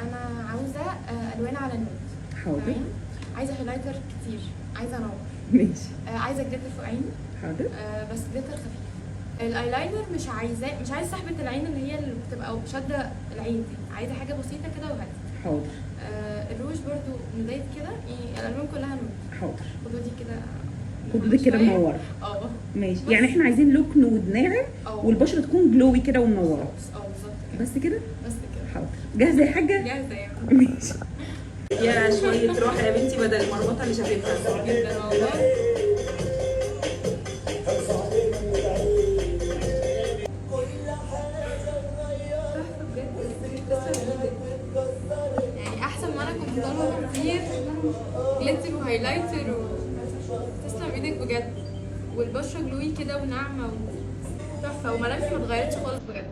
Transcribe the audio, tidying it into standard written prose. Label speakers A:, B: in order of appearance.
A: انا عاوزه الوان على نود.
B: حاضر.
A: تمام. عايزه هايلايتر كتير، عايزه نور.
B: ماشي.
A: عايزه جليتر فوق عيني.
B: حاضر.
A: بس جليتر خفيف. الايلاينر مش عايزه سحبه العين اللي هي اللي بتبقى شاده العين دي، عايزه حاجه بسيطه كده وهاديه.
B: حاضر.
A: الروج برضو نودات كده، يعني الالوان كلها نود.
B: حاضر.
A: خدودي كده،
B: خدودك كده منوره. ماشي، يعني احنا عايزين لوك نود ناعم والبشره تكون جلوي كده ومنوره.
A: بالظبط.
B: بس كده.
A: بس كده.
B: حاضر. جاهزه يا حاجه؟
A: جاهزه يا
B: ماشي.
C: يا شويه راحه يا بنتي بدل المرمطه اللي شافتها.
A: جدا والله. يعني احسن ما انا كنت طالبه كتير جليتر وهايلايتر تسلم ايدك بجد. والبشره جلوي كده وناعمه وتحفه، وملامحي ما اتغيرتش خالص بجد.